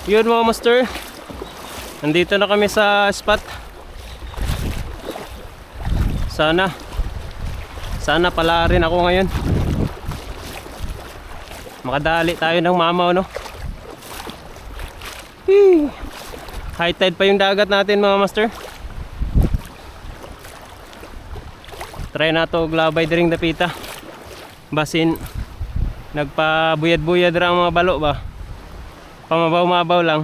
Yun mga master, nandito na kami sa spot. Sana pala rin ako ngayon. Makadali tayo ng mamaw, no? High tide pa yung dagat natin mga master. Try na to glabay diring dapita. Basin nagpabuyad-buyad ra ang mga balo ba. Pamabaw-mabaw lang.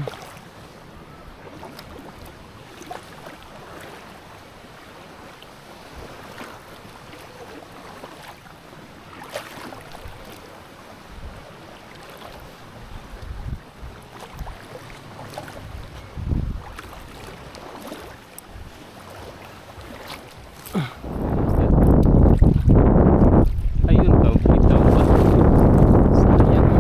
Ayun ka, bitaw pa. Sayang.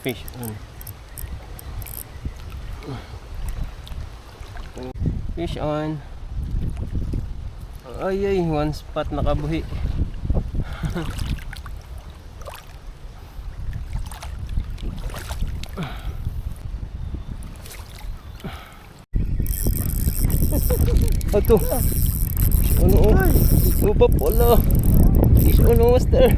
Fish on. Fish on. Ay, one spot nakabuhi. Ato. Ano? Upap wala. Fish on master.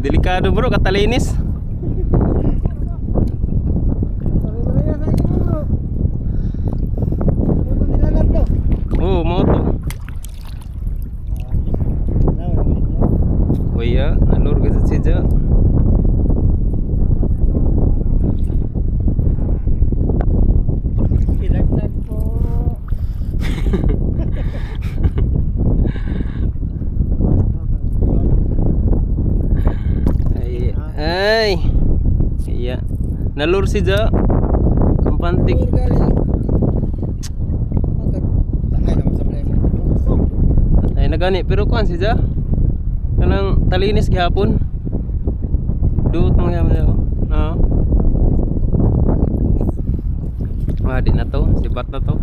Delikado bro, katalinis. Oh, mau to. Waya, alur gitu saja. Ay, iya, nalur si Ja, kampantik. Ay nagani, pero kuan si Ja, kanang talinis gihapon. Duot mo gyapon, no. Wah, di na to, sibat na to.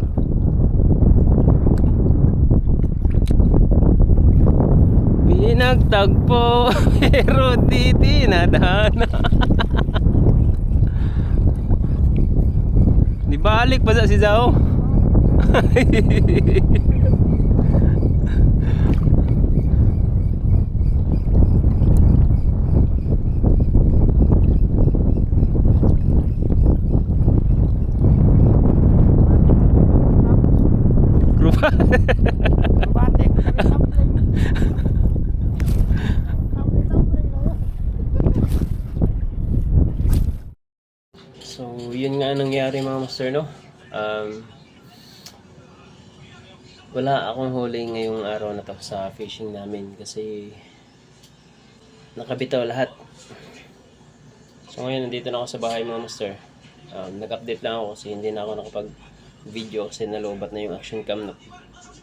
Pinagtagpo pero di tinadhana. Di balik pa sa si Zao. So, yun nga nangyari mga master, no? Wala akong huli ngayong araw na to sa fishing namin kasi nakabitaw lahat. So, ngayon nandito na ako sa bahay mga master. Nag-update lang ako kasi hindi na ako nakapag-video kasi nalobat na yung action cam, no?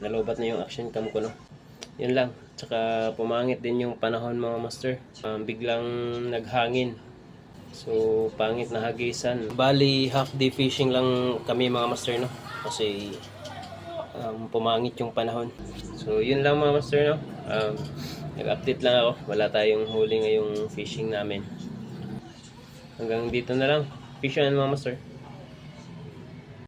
Nalobat na yung action cam ko, no? Yun lang. Tsaka pumangit din yung panahon mga master. Biglang naghangin. So, pangit na hagisan. Bali, half day fishing lang kami mga master, no? Kasi pumangit yung panahon. So, yun lang mga master, no? Nag-update lang ako. Wala tayong huli ngayong fishing namin. Hanggang dito na lang. Fish on mga master.